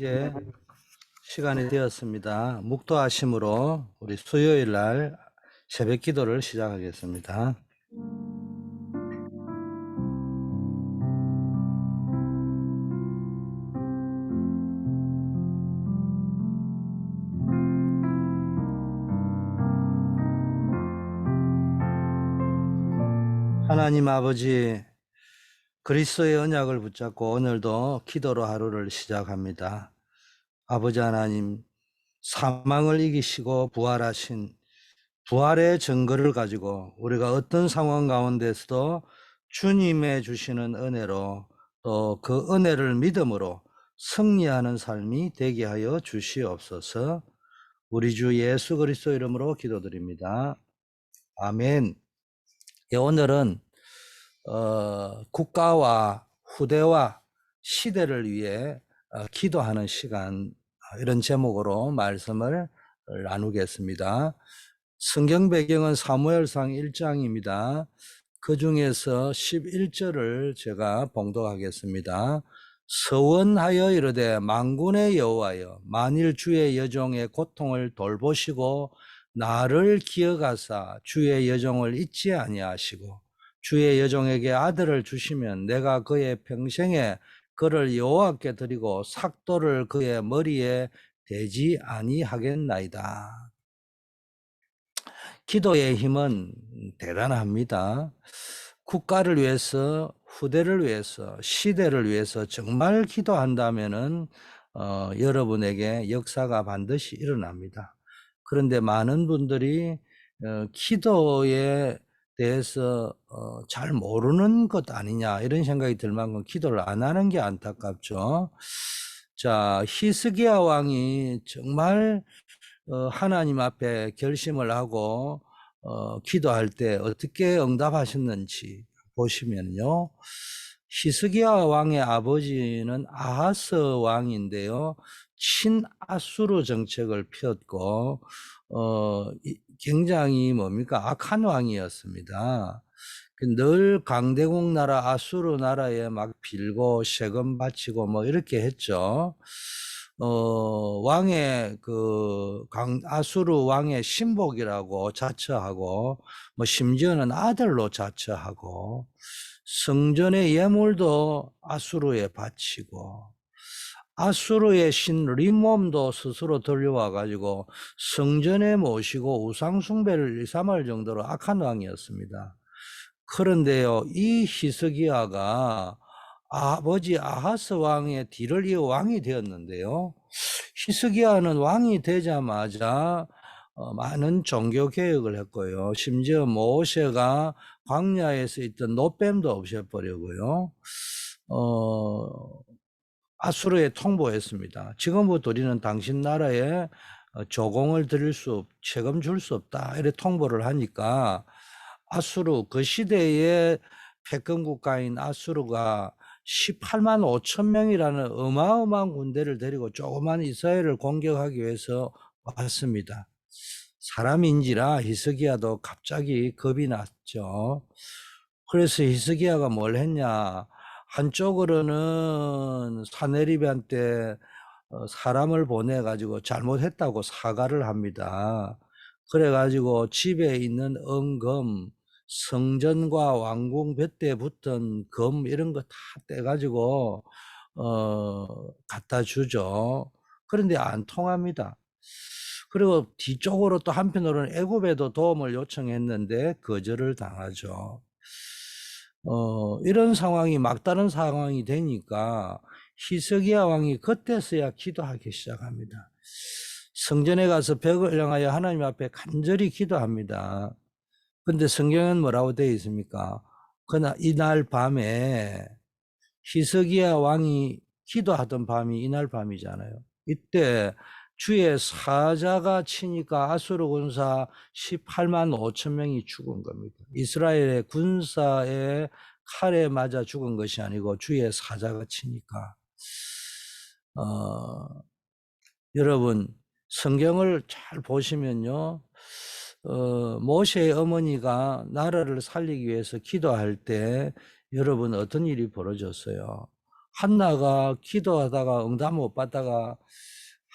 이제 시간이 되었습니다. 묵도하심으로 우리 수요일 날 새벽 기도를 시작하겠습니다. 하나님 아버지, 그리스도의 언약을 붙잡고 오늘도 기도로 하루를 시작합니다. 아버지 하나님, 사망을 이기시고 부활하신 부활의 증거를 가지고 우리가 어떤 상황 가운데서도 주님의 주시는 은혜로 또 그 은혜를 믿음으로 승리하는 삶이 되게 하여 주시옵소서. 우리 주 예수 그리스도 이름으로 기도드립니다. 아멘. 오늘은 국가와 후대와 시대를 위해 기도하는 시간, 이런 제목으로 말씀을 나누겠습니다. 성경 배경은 사무엘상 1장입니다. 그 중에서 11절을 제가 봉독하겠습니다. 서원하여 이르되 만군의 여호와여, 만일 주의 여종의 고통을 돌보시고 나를 기억하사 주의 여종을 잊지 아니하시고 주의 여종에게 아들을 주시면 내가 그의 평생에 그를 여호와께 드리고 삭도를 그의 머리에 대지 아니하겠나이다. 기도의 힘은 대단합니다. 국가를 위해서, 후대를 위해서, 시대를 위해서 정말 기도한다면은 여러분에게 역사가 반드시 일어납니다. 그런데 많은 분들이 기도에 대해서 잘 모르는 것 아니냐, 이런 생각이 들 만큼 기도를 안 하는 게 안타깝죠. 자, 히스기야 왕이 정말 하나님 앞에 결심을 하고 기도할 때 어떻게 응답하셨는지 보시면요. 히스기야 왕의 아버지는 아하스 왕인데요. 친아수르 정책을 폈고 굉장히 악한 왕이었습니다. 늘 강대국 나라 아수르 나라에 막 빌고 세금 바치고 뭐 이렇게 했죠. 왕의 아수르 왕의 신복이라고 자처하고 뭐 심지어는 아들로 자처하고 성전의 예물도 아수르에 바치고 아수르의 신 림몬도 스스로 들려와 가지고 성전에 모시고 우상 숭배를 일삼할 정도로 악한 왕이었습니다. 그런데요, 이 히스기야가 아버지 아하스 왕의 뒤를 이어 왕이 되었는데요. 히스기야는 왕이 되자마자 많은 종교 개혁을 했고요. 심지어 모세가 광야에서 있던 노뱀도 없애버리고요. 아수르에 통보했습니다. 지금부터 우리는 당신 나라에 조공을 세금 줄 수 없다, 이렇게 통보를 하니까 아수르, 그 시대의 패권 국가인 아수르가 18만 5천 명이라는 어마어마한 군대를 데리고 조그만 이스라엘을 공격하기 위해서 왔습니다. 사람인지라 히스기야도 갑자기 겁이 났죠. 그래서 히스기야가 뭘 했냐? 한쪽으로는 사내립한테 사람을 보내가지고 잘못했다고 사과를 합니다. 그래가지고 집에 있는 은금, 성전과 왕궁 볕에 붙은 금 이런 거 다 떼가지고 갖다 주죠. 그런데 안 통합니다. 그리고 뒤쪽으로 또 한편으로는 애굽에도 도움을 요청했는데 거절을 당하죠. 이런 상황이 막다른 상황이 되니까 히스기야 왕이 그때서야 기도하기 시작합니다. 성전에 가서 벽을 향하여 하나님 앞에 간절히 기도합니다. 근데 성경은 뭐라고 되어 있습니까? 그러나 이날 밤에 히스기야 왕이 기도하던 밤이 이날 밤이잖아요. 이때 주의 사자가 치니까 아수르 군사 18만 5천 명이 죽은 겁니다. 이스라엘의 군사의 칼에 맞아 죽은 것이 아니고 주의 사자가 치니까. 여러분, 성경을 잘 보시면요. 모세의 어머니가 나라를 살리기 위해서 기도할 때 여러분 어떤 일이 벌어졌어요? 한나가 기도하다가 응답 못 받다가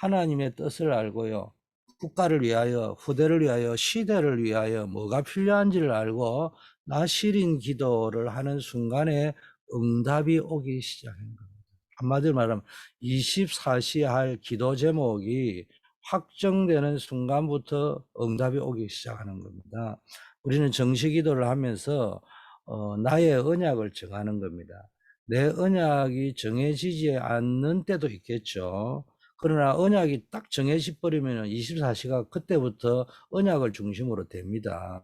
하나님의 뜻을 알고요. 국가를 위하여, 후대를 위하여, 시대를 위하여 뭐가 필요한지를 알고 나시린 기도를 하는 순간에 응답이 오기 시작한 겁니다. 한마디로 말하면 24시 할 기도 제목이 확정되는 순간부터 응답이 오기 시작하는 겁니다. 우리는 정시 기도를 하면서 나의 언약을 정하는 겁니다. 내 언약이 정해지지 않는 때도 있겠죠. 그러나 언약이 딱 정해져 버리면 24시가 그때부터 언약을 중심으로 됩니다.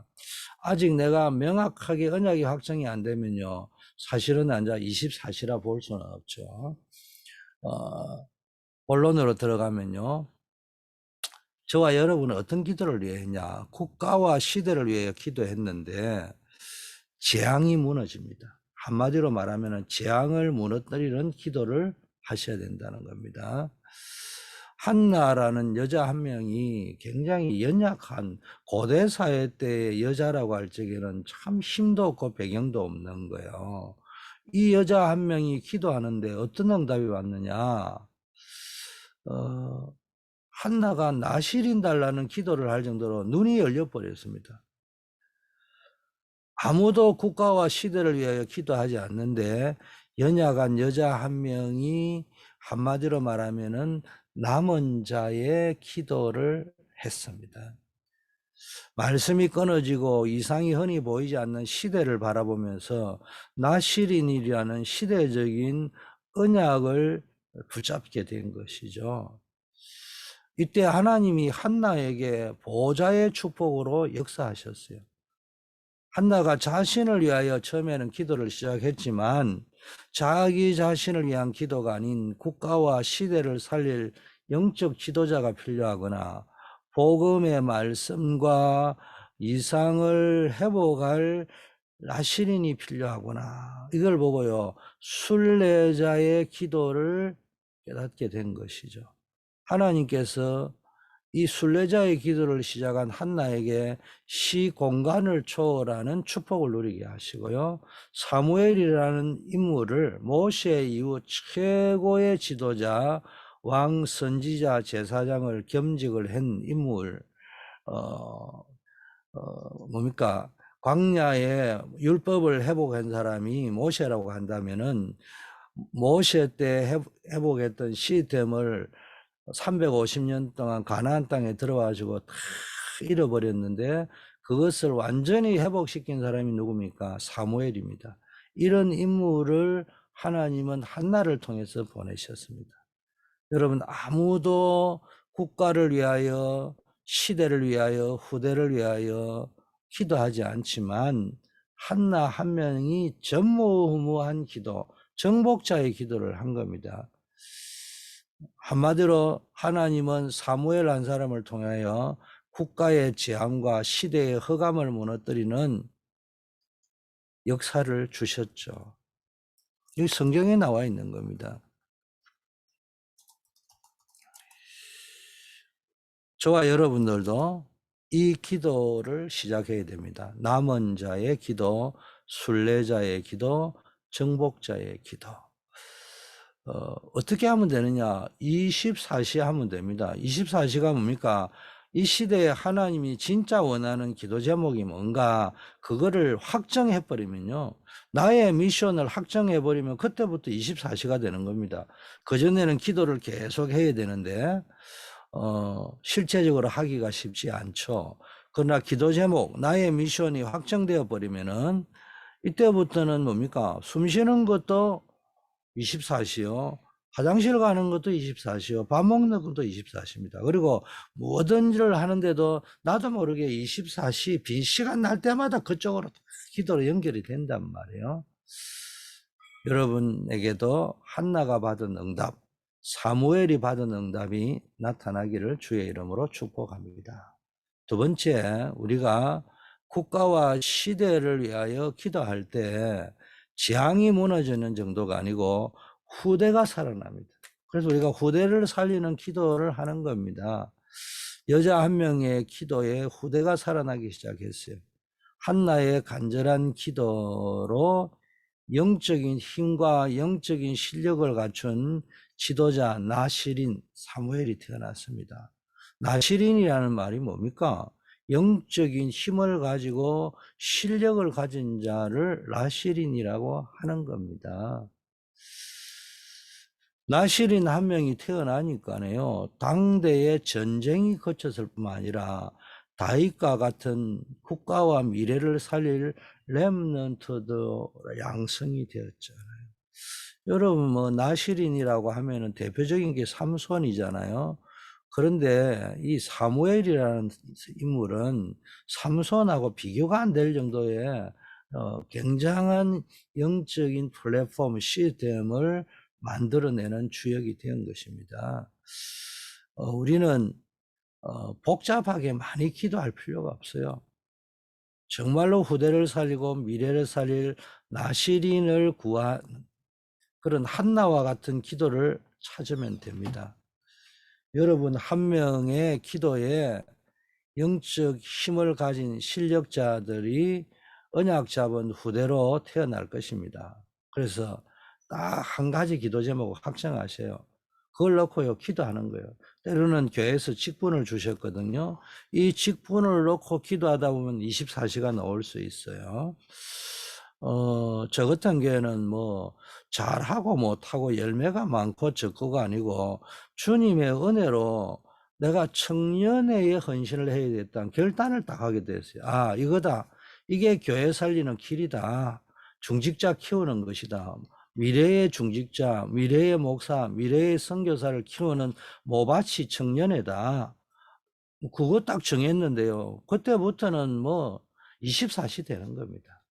아직 내가 명확하게 언약이 확정이 안 되면요, 사실은 이제 24시라 볼 수는 없죠. 본론으로 들어가면요, 저와 여러분은 어떤 기도를 위해 했냐? 국가와 시대를 위해 기도했는데 재앙이 무너집니다. 한마디로 말하면 재앙을 무너뜨리는 기도를 하셔야 된다는 겁니다. 한나라는 여자 한 명이 굉장히 연약한 고대 사회 때의 여자라고 할 적에는 참 힘도 없고 배경도 없는 거예요. 이 여자 한 명이 기도하는데 어떤 응답이 왔느냐? 한나가 나시린 달라는 기도를 할 정도로 눈이 열려 버렸습니다. 아무도 국가와 시대를 위하여 기도하지 않는데 연약한 여자 한 명이 한마디로 말하면은 남은 자의 기도를 했습니다. 말씀이 끊어지고 이상이 흔히 보이지 않는 시대를 바라보면서 나시린이라는 시대적인 언약을 붙잡게 된 것이죠. 이때 하나님이 한나에게 보호자의 축복으로 역사하셨어요. 한나가 자신을 위하여 처음에는 기도를 시작했지만 자기 자신을 위한 기도가 아닌 국가와 시대를 살릴 영적 지도자가 필요하거나 복음의 말씀과 이상을 회복할 나시린이 필요하구나. 이걸 보고요, 순례자의 기도를 깨닫게 된 것이죠. 하나님께서 이 순례자의 기도를 시작한 한나에게 시공간을 초월하는 축복을 누리게 하시고요, 사무엘이라는 인물을 모세 이후 최고의 지도자, 왕, 선지자, 제사장을 겸직을 한 인물, 뭡니까? 광야에 율법을 회복한 사람이 모세라고 한다면은 모세 때 회복했던 시스템을 350년 동안 가나안 땅에 들어와가지고 다 잃어버렸는데 그것을 완전히 회복시킨 사람이 누굽니까? 사무엘입니다. 이런 인물을 하나님은 한나를 통해서 보내셨습니다. 여러분, 아무도 국가를 위하여, 시대를 위하여, 후대를 위하여 기도하지 않지만 한나 한 명이 전무후무한 기도, 정복자의 기도를 한 겁니다. 한마디로 하나님은 사무엘 한 사람을 통하여 국가의 재앙과 시대의 허감을 무너뜨리는 역사를 주셨죠. 여기 성경에 나와 있는 겁니다. 저와 여러분들도 이 기도를 시작해야 됩니다. 남은 자의 기도, 순례자의 기도, 정복자의 기도. 어떻게 하면 되느냐? 24시 하면 됩니다. 24시가 뭡니까? 이 시대에 하나님이 진짜 원하는 기도 제목이 뭔가 그거를 확정해버리면요, 나의 미션을 확정해버리면 그때부터 24시가 되는 겁니다. 그전에는 기도를 계속 해야 되는데 실제적으로 하기가 쉽지 않죠. 그러나 기도 제목, 나의 미션이 확정되어 버리면은 이때부터는 뭡니까? 숨 쉬는 것도 24시요. 화장실 가는 것도 24시요. 밥 먹는 것도 24시입니다. 그리고 모든 일을 하는데도 나도 모르게 24시 빈 시간 날 때마다 그쪽으로 기도로 연결이 된단 말이에요. 여러분에게도 한나가 받은 응답, 사무엘이 받은 응답이 나타나기를 주의 이름으로 축복합니다. 두 번째, 우리가 국가와 시대를 위하여 기도할 때 재앙이 무너지는 정도가 아니고 후대가 살아납니다. 그래서 우리가 후대를 살리는 기도를 하는 겁니다. 여자 한 명의 기도에 후대가 살아나기 시작했어요. 한나의 간절한 기도로 영적인 힘과 영적인 실력을 갖춘 지도자 나시린 사무엘이 태어났습니다. 나시린이라는 말이 뭡니까? 영적인 힘을 가지고 실력을 가진 자를 나시린이라고 하는 겁니다. 나시린 한 명이 태어나니까요, 당대의 전쟁이 거쳤을 뿐만 아니라 다윗과 같은 국가와 미래를 살릴 렘넌트도 양성이 되었잖아요. 여러분, 뭐 나시린이라고 하면은 대표적인 게 삼손이잖아요. 그런데 이 사무엘이라는 인물은 삼손하고 비교가 안 될 정도의 굉장한 영적인 플랫폼 시스템을 만들어내는 주역이 된 것입니다. 우리는 복잡하게 많이 기도할 필요가 없어요. 정말로 후대를 살리고 미래를 살릴 나시린을 구한 그런 한나와 같은 기도를 찾으면 됩니다. 여러분 한 명의 기도에 영적 힘을 가진 실력자들이 언약 잡은 후대로 태어날 것입니다. 그래서 딱 한 가지 기도 제목을 확정하세요. 그걸 놓고요 기도하는 거예요. 때로는 교회에서 직분을 주셨거든요. 이 직분을 놓고 기도하다 보면 24시간 올 수 있어요. 저 같은 경우에는 뭐 잘하고 못하고 열매가 많고 적고가 아니고 주님의 은혜로 내가 청년회에 헌신을 해야 겠다는 결단을 딱 하게 됐어요. 아, 이거다. 이게 교회 살리는 길이다. 중직자 키우는 것이다. 미래의 중직자, 미래의 목사, 미래의 선교사를 키우는 모밭이 청년회다. 그거 딱 정했는데요. 그때부터는 뭐 24시 되는 겁니다.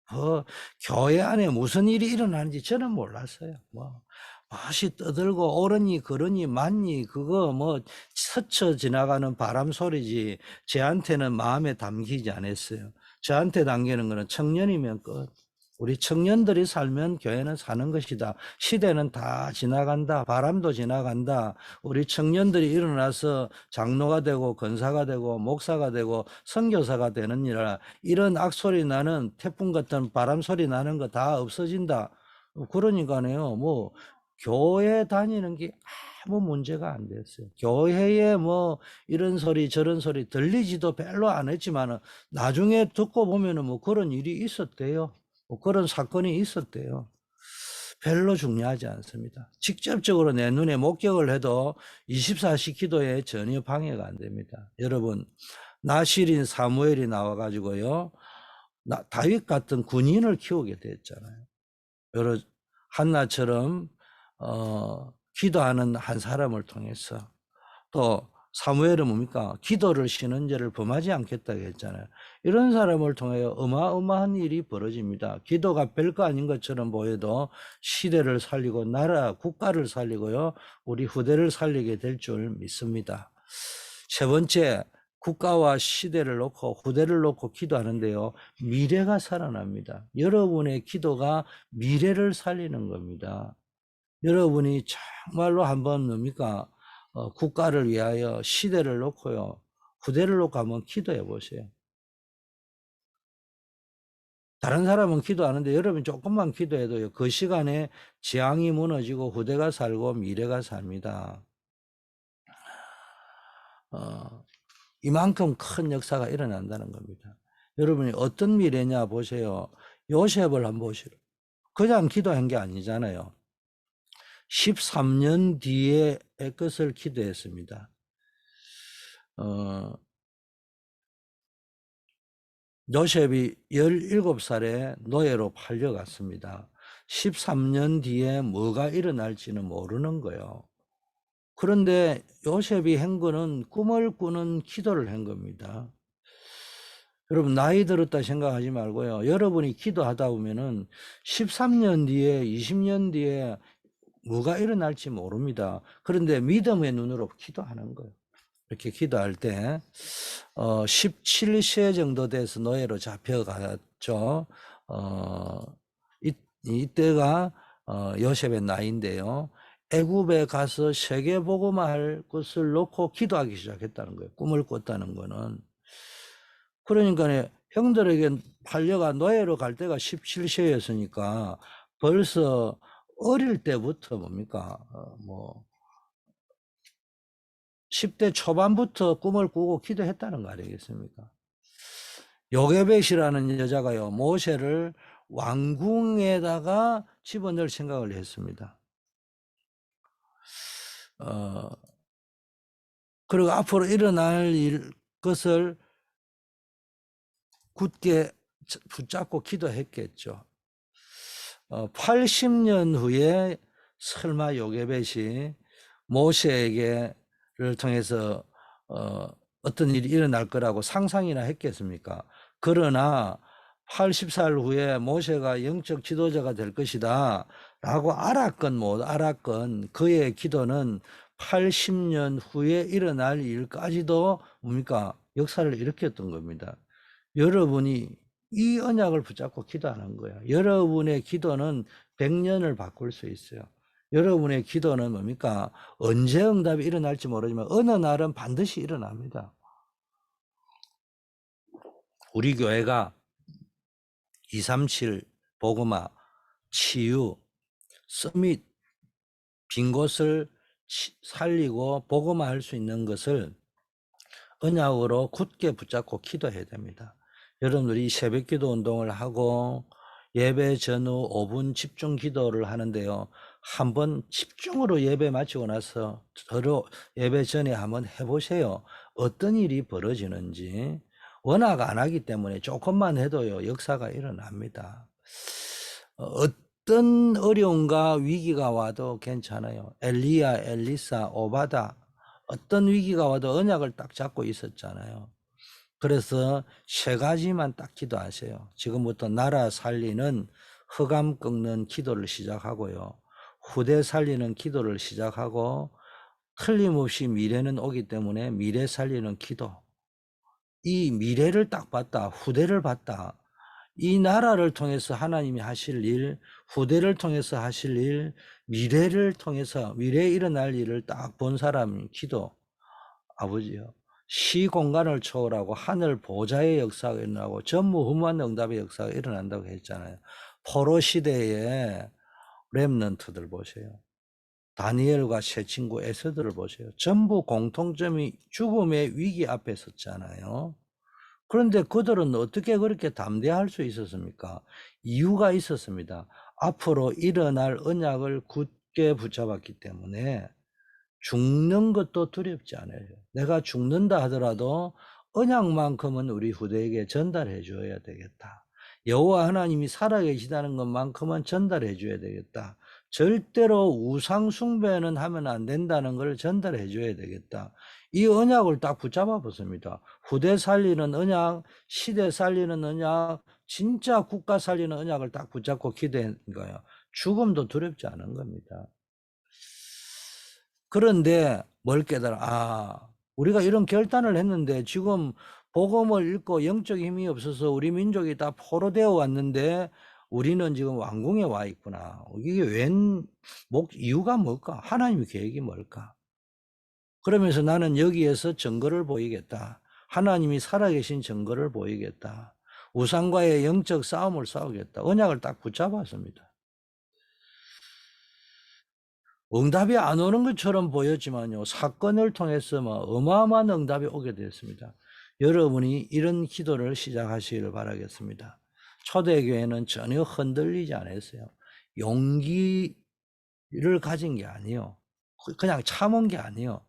교회 안에 무슨 일이 일어나는지 저는 몰랐어요. 무엇이 떠들고 오르니 그러니 맞니 그거 뭐 스쳐 지나가는 바람 소리지 저한테는 마음에 담기지 않았어요. 저한테 담기는 거는 청년이면 끝. 우리 청년들이 살면 교회는 사는 것이다. 시대는 다 지나간다. 바람도 지나간다. 우리 청년들이 일어나서 장로가 되고 권사가 되고 목사가 되고 선교사가 되는 일이라 이런 악소리 나는 태풍 같은 바람 소리 나는 거 다 없어진다. 그러니까요. 뭐 교회 다니는 게 아무 문제가 안 됐어요. 교회에 뭐 이런 소리 저런 소리 들리지도 별로 안 했지만은 나중에 듣고 보면은 뭐 그런 일이 있었대요. 뭐 그런 사건이 있었대요. 별로 중요하지 않습니다. 직접적으로 내 눈에 목격을 해도 24시 기도에 전혀 방해가 안 됩니다. 여러분, 나실인 사무엘이 나와가지고요, 다윗 같은 군인을 키우게 됐잖아요. 여러 한나처럼 기도하는 한 사람을 통해서 또 사무엘은 뭡니까? 기도를 쉬는 죄를 범하지 않겠다고 했잖아요. 이런 사람을 통해 어마어마한 일이 벌어집니다. 기도가 별거 아닌 것처럼 보여도 시대를 살리고 나라, 국가를 살리고요. 우리 후대를 살리게 될 줄 믿습니다. 세 번째, 국가와 시대를 놓고 후대를 놓고 기도하는데요. 미래가 살아납니다. 여러분의 기도가 미래를 살리는 겁니다. 여러분이 정말로 한번 뭡니까? 국가를 위하여 시대를 놓고요. 후대를 놓고 한번 기도해 보세요. 다른 사람은 기도하는데 여러분 조금만 기도해도요. 그 시간에 지향이 무너지고 후대가 살고 미래가 삽니다. 이만큼 큰 역사가 일어난다는 겁니다. 여러분이 어떤 미래냐 보세요. 요셉을 한번 보시오. 그냥 기도한 게 아니잖아요. 13년 뒤에 것을 기도했습니다. 요셉이 17살에 노예로 팔려갔습니다. 13년 뒤에 뭐가 일어날지는 모르는 거예요. 그런데 요셉이 한 거는 꿈을 꾸는 기도를 한 겁니다. 여러분 나이 들었다 생각하지 말고요. 여러분이 기도하다 보면은 13년 뒤에 20년 뒤에 뭐가 일어날지 모릅니다. 그런데 믿음의 눈으로 기도하는 거예요. 이렇게 기도할 때 17세 정도 돼서 노예로 잡혀갔죠. 이때가 요셉의 나이인데요. 애굽에 가서 세계복음화할 것을 놓고 기도하기 시작했다는 거예요. 꿈을 꿨다는 거는. 그러니까 형들에게 팔려가 노예로 갈 때가 17세였으니까 벌써 어릴 때부터 뭡니까? 뭐 10대 초반부터 꿈을 꾸고 기도했다는 거 아니겠습니까? 요게벳이라는 여자가요, 모세를 왕궁에다가 집어넣을 생각을 했습니다. 그리고 앞으로 일어날 것을 굳게 붙잡고 기도했겠죠. 80년 후에 설마 요게벳이 모세에게를 통해서 어떤 일이 일어날 거라고 상상이나 했겠습니까? 그러나 80살 후에 모세가 영적 지도자가 될 것이다 라고 알았건 못 알았건 그의 기도는 80년 후에 일어날 일까지도 뭡니까? 역사를 일으켰던 겁니다. 여러분이 이 언약을 붙잡고 기도하는 거예요. 여러분의 기도는 100년을 바꿀 수 있어요. 여러분의 기도는 뭡니까? 언제 응답이 일어날지 모르지만 어느 날은 반드시 일어납니다. 우리 교회가 237 복음화, 치유, 서밋, 빈 곳을 살리고 복음화할 수 있는 것을 언약으로 굳게 붙잡고 기도해야 됩니다. 여러분들이 새벽 기도 운동을 하고 예배 전후 5분 집중 기도를 하는데요. 한번 집중으로 예배 마치고 나서 서로 예배 전에 한번 해보세요. 어떤 일이 벌어지는지. 워낙 안 하기 때문에 조금만 해도요, 역사가 일어납니다. 어떤 어려움과 위기가 와도 괜찮아요. 엘리야, 엘리사, 오바다 어떤 위기가 와도 언약을 딱 잡고 있었잖아요. 그래서 세 가지만 딱 기도하세요. 지금부터 나라 살리는 흑암 꺾는 기도를 시작하고요. 후대 살리는 기도를 시작하고 틀림없이 미래는 오기 때문에 미래 살리는 기도. 이 미래를 딱 봤다. 후대를 봤다. 이 나라를 통해서 하나님이 하실 일, 후대를 통해서 하실 일, 미래를 통해서 미래에 일어날 일을 딱 본 사람이 기도. 아버지요. 시공간을 초월하고 하늘 보좌의 역사가 일어나고 전무후무한 응답의 역사가 일어난다고 했잖아요. 포로 시대의 렘넌트들 보세요. 다니엘과 세 친구 에스더를 보세요. 전부 공통점이 죽음의 위기 앞에 섰잖아요. 그런데 그들은 어떻게 그렇게 담대할 수 있었습니까? 이유가 있었습니다. 앞으로 일어날 언약을 굳게 붙잡았기 때문에 죽는 것도 두렵지 않아요. 내가 죽는다 하더라도 언약만큼은 우리 후대에게 전달해 줘야 되겠다. 여호와 하나님이 살아계시다는 것만큼은 전달해 줘야 되겠다. 절대로 우상 숭배는 하면 안 된다는 걸 전달해 줘야 되겠다. 이 언약을 딱 붙잡아 보습니다. 후대 살리는 언약, 시대 살리는 언약, 진짜 국가 살리는 언약을 딱 붙잡고 기도한 거예요. 죽음도 두렵지 않은 겁니다. 그런데 뭘 깨달아? 우리가 이런 결단을 했는데 지금 복음을 읽고 영적 힘이 없어서 우리 민족이 다 포로되어 왔는데 우리는 지금 왕궁에 와 있구나. 이게 이유가 뭘까? 하나님의 계획이 뭘까? 그러면서 나는 여기에서 증거를 보이겠다. 하나님이 살아계신 증거를 보이겠다. 우상과의 영적 싸움을 싸우겠다. 언약을 딱 붙잡았습니다. 응답이 안 오는 것처럼 보였지만요, 사건을 통해서 어마어마한 응답이 오게 되었습니다. 여러분이 이런 기도를 시작하시기를 바라겠습니다. 초대교회는 전혀 흔들리지 않았어요. 용기를 가진 게 아니에요. 그냥 참은 게 아니에요.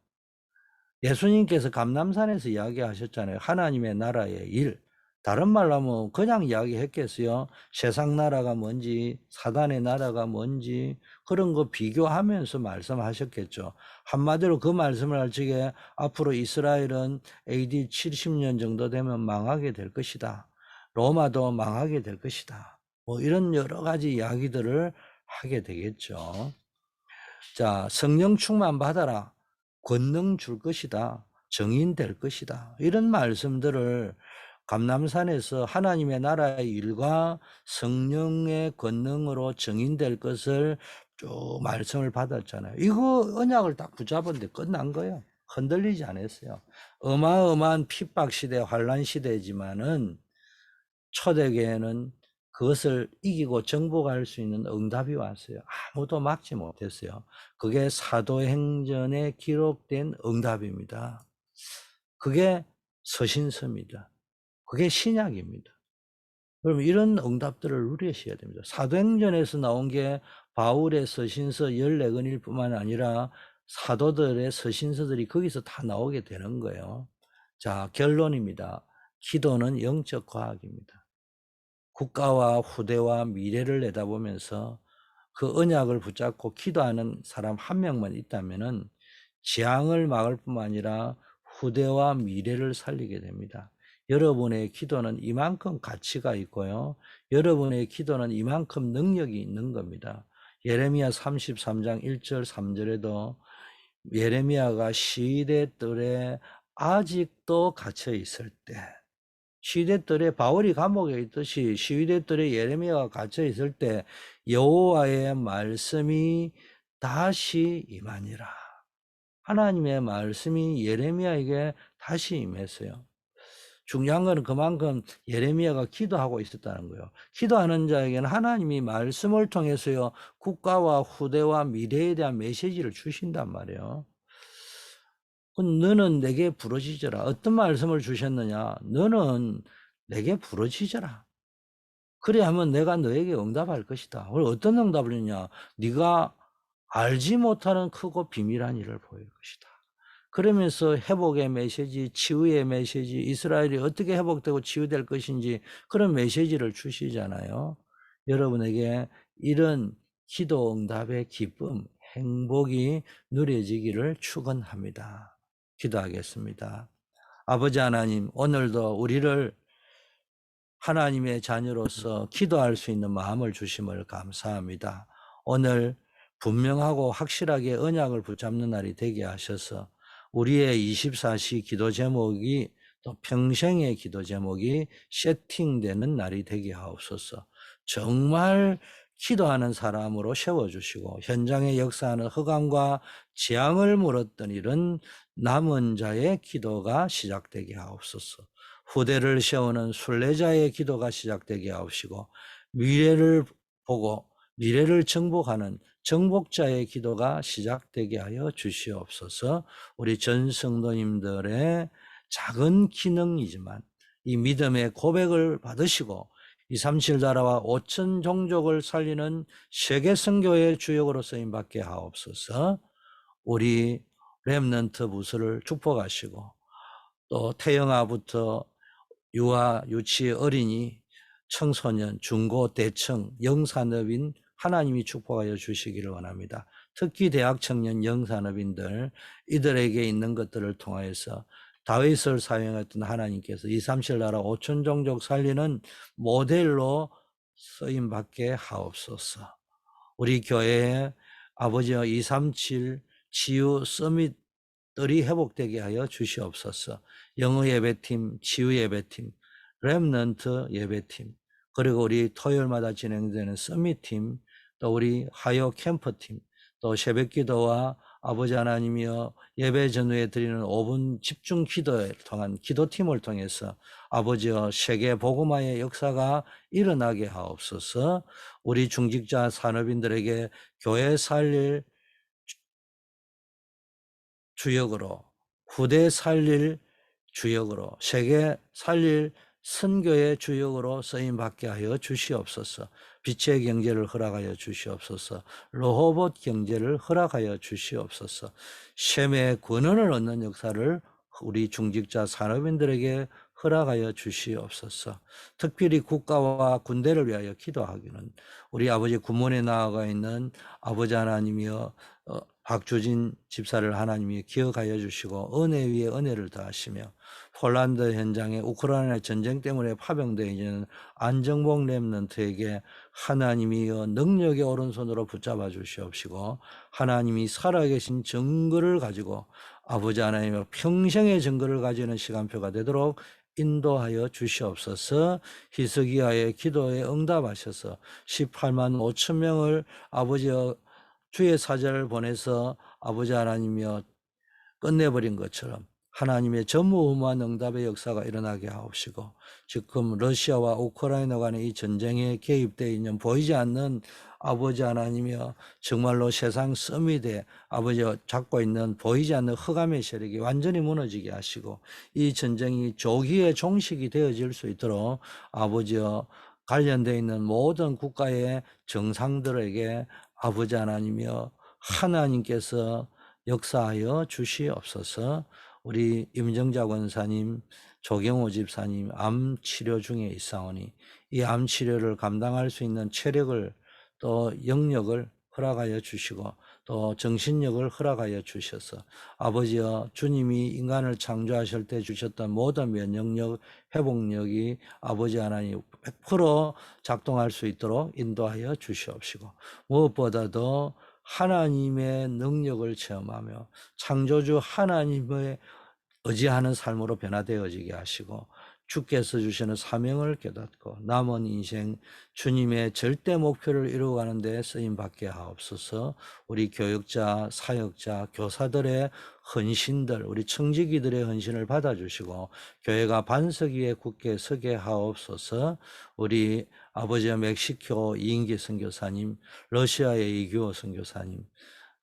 예수님께서 감람산에서 이야기하셨잖아요. 하나님의 나라의 일. 다른 말로 하면 그냥 이야기했겠어요. 세상 나라가 뭔지, 사단의 나라가 뭔지, 그런 거 비교하면서 말씀하셨겠죠. 한마디로 그 말씀을 할 적에 앞으로 이스라엘은 AD 70년 정도 되면 망하게 될 것이다. 로마도 망하게 될 것이다. 뭐 이런 여러 가지 이야기들을 하게 되겠죠. 자, 성령 충만 받아라. 권능 줄 것이다. 정인 될 것이다. 이런 말씀들을 감람산에서 하나님의 나라의 일과 성령의 권능으로 정인될 것을 쭉 말씀을 받았잖아요. 이거 언약을 딱 붙잡았는데 끝난 거예요. 흔들리지 않았어요. 어마어마한 핍박 시대, 환란 시대지만은 초대교회는 그것을 이기고 정복할 수 있는 응답이 왔어요. 아무도 막지 못했어요. 그게 사도행전에 기록된 응답입니다. 그게 서신서입니다. 그게 신약입니다. 그럼 이런 응답들을 누리셔야 됩니다. 사도행전에서 나온 게 바울의 서신서 14권일 뿐만 아니라 사도들의 서신서들이 거기서 다 나오게 되는 거예요. 자, 결론입니다. 기도는 영적 과학입니다. 국가와 후대와 미래를 내다보면서 그 언약을 붙잡고 기도하는 사람 한 명만 있다면은 재앙을 막을 뿐만 아니라 후대와 미래를 살리게 됩니다. 여러분의 기도는 이만큼 가치가 있고요. 여러분의 기도는 이만큼 능력이 있는 겁니다. 예레미야 33장 1절 3절에도 예레미야가 시대 뜰에 아직도 갇혀 있을 때, 시대 뜰에 바울이 감옥에 있듯이 시대 뜰에 예레미야가 갇혀 있을 때 여호와의 말씀이 다시 임하니라. 하나님의 말씀이 예레미야에게 다시 임했어요. 중요한 것은 그만큼 예레미야가 기도하고 있었다는 거예요. 기도하는 자에게는 하나님이 말씀을 통해서요, 국가와 후대와 미래에 대한 메시지를 주신단 말이에요. 너는 내게 부르짖어라. 어떤 말씀을 주셨느냐? 너는 내게 부르짖어라. 그래 하면 내가 너에게 응답할 것이다. 어떤 응답을 했냐? 네가 알지 못하는 크고 비밀한 일을 보일 것이다. 그러면서 회복의 메시지, 치유의 메시지, 이스라엘이 어떻게 회복되고 치유될 것인지 그런 메시지를 주시잖아요. 여러분에게 이런 기도 응답의 기쁨, 행복이 누려지기를 축원합니다. 기도하겠습니다. 아버지 하나님, 오늘도 우리를 하나님의 자녀로서 기도할 수 있는 마음을 주심을 감사합니다. 오늘 분명하고 확실하게 언약을 붙잡는 날이 되게 하셔서 우리의 24시 기도 제목이 또 평생의 기도 제목이 세팅되는 날이 되게 하옵소서. 정말 기도하는 사람으로 세워주시고 현장에 역사하는 흑암과 재앙을 물었던 이런 남은 자의 기도가 시작되게 하옵소서. 후대를 세우는 순례자의 기도가 시작되게 하옵시고 미래를 보고 미래를 정복하는 정복자의 기도가 시작되게 하여 주시옵소서. 우리 전 성도님들의 작은 기능이지만 이 믿음의 고백을 받으시고 237 나라와 5천 종족을 살리는 세계 선교의 주역으로 쓰임 받게 하옵소서. 우리 렘넌트 부서를 축복하시고 또 태영아부터 유아, 유치, 어린이, 청소년, 중고, 대청, 영산업인 하나님이 축복하여 주시기를 원합니다. 특히 대학 청년 영산업인들 이들에게 있는 것들을 통하여서 다윗을 사용했던 하나님께서 237 나라 5천 종족 살리는 모델로 쓰임 받게 하옵소서. 우리 교회에 아버지와 237 치유 서밋들이 회복되게 하여 주시옵소서. 영어 예배팀, 치유 예배팀, 렘넌트 예배팀, 그리고 우리 토요일마다 진행되는 서밋팀, 또 우리 하요 캠프팀, 또 새벽기도와 아버지 하나님이여 예배 전후에 드리는 5분 집중 기도에 통한 기도팀을 통해서 아버지여 세계 복음화의 역사가 일어나게 하옵소서. 우리 중직자 산업인들에게 교회 살릴 주역으로, 후대 살릴 주역으로, 세계 살릴 선교의 주역으로 쓰임받게 하여 주시옵소서. 빛의 경제를 허락하여 주시옵소서. 로호봇 경제를 허락하여 주시옵소서. 셈의 권한을 얻는 역사를 우리 중직자 산업인들에게 허락하여 주시옵소서. 특별히 국가와 군대를 위하여 기도하기는 우리 아버지 군문에 나아가 있는 아버지 하나님이여 박주진 집사를 하나님이 기억하여 주시고 은혜 위에 은혜를 더하시며 폴란드 현장에 우크라이나 전쟁 때문에 파병되어 있는 안정복 렘넌트에게 하나님이 능력의 오른손으로 붙잡아 주시옵시고 하나님이 살아계신 증거를 가지고 아버지 하나님의 평생의 증거를 가지는 시간표가 되도록 인도하여 주시옵소서. 히스기야의 기도에 응답하셔서 18만 5천 명을 아버지여 주의 사자를 보내서 아버지 하나님이여 끝내버린 것처럼 하나님의 전무후무한 응답의 역사가 일어나게 하옵시고, 지금 러시아와 우크라이나 간의 이 전쟁에 개입되어 있는 보이지 않는 아버지 하나님이여, 정말로 세상 서밋에 아버지가 잡고 있는 보이지 않는 흑암의 세력이 완전히 무너지게 하시고, 이 전쟁이 조기에 종식이 되어질 수 있도록 아버지여, 관련되어 있는 모든 국가의 정상들에게 아버지 하나님이여, 하나님께서 역사하여 주시옵소서. 우리 임정자 권사님, 조경호 집사님 암 치료 중에 있사오니 이 암 치료를 감당할 수 있는 체력을 또 영력을 허락하여 주시고 또 정신력을 허락하여 주셔서 아버지여, 주님이 인간을 창조하실 때 주셨던 모든 면역력, 회복력이 아버지 하나님 100% 작동할 수 있도록 인도하여 주시옵시고, 무엇보다도 하나님의 능력을 체험하며 창조주 하나님의 의지하는 삶으로 변화되어지게 하시고, 주께서 주시는 사명을 깨닫고 남은 인생 주님의 절대 목표를 이루어가는 데 쓰임받게 하옵소서. 우리 교육자, 사역자, 교사들의 헌신들, 우리 청지기들의 헌신을 받아주시고 교회가 반석 위에 굳게 서게 하옵소서. 우리 아버지와 멕시코 이인기 선교사님, 러시아의 이규호 선교사님,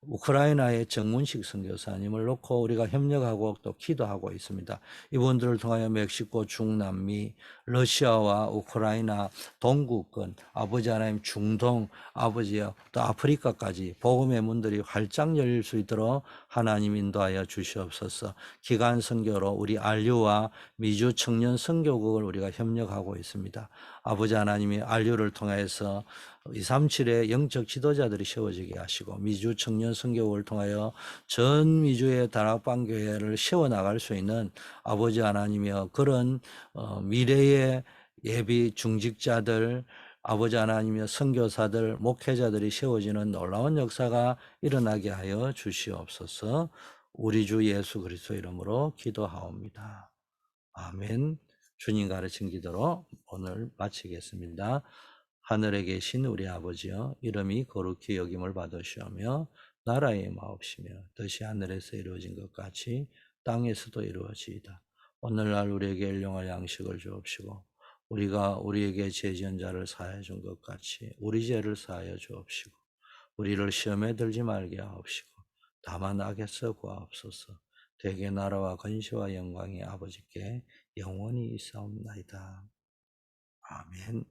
우크라이나의 정문식 선교사님을 놓고 우리가 협력하고 또 기도하고 있습니다. 이분들을 통하여 멕시코, 중남미, 러시아와 우크라이나, 동구권, 아버지 하나님 중동, 아버지여, 또 아프리카까지 복음의 문들이 활짝 열릴 수 있도록 하나님 인도하여 주시옵소서. 기간 선교로 우리 안류와 미주 청년 선교국을 우리가 협력하고 있습니다. 아버지 하나님이 안류를 통해서 237의 영적 지도자들이 세워지게 하시고 미주 청년 선교국을 통하여 전 미주의 다락방 교회를 세워나갈 수 있는 아버지 하나님이여, 그런 미래의 예비 중직자들, 아버지 하나님이여, 선교사들, 목회자들이 세워지는 놀라운 역사가 일어나게 하여 주시옵소서. 우리 주 예수 그리스도 이름으로 기도하옵니다. 아멘. 주님 가르친 기도로 오늘 마치겠습니다. 하늘에 계신 우리 아버지여, 이름이 거룩히 여김을 받으시오며 나라의 마옵시며 뜻이 하늘에서 이루어진 것 같이 땅에서도 이루어지이다. 오늘날 우리에게 일용할 양식을 주옵시고 우리가 우리에게 죄 지은 자를 사하여 준 것 같이 우리 죄를 사하여 주옵시고 우리를 시험에 들지 말게 하옵시고 다만 악에서 구하옵소서. 대개 나라와 권세와 영광이 아버지께 영원히 있사옵나이다. 아멘.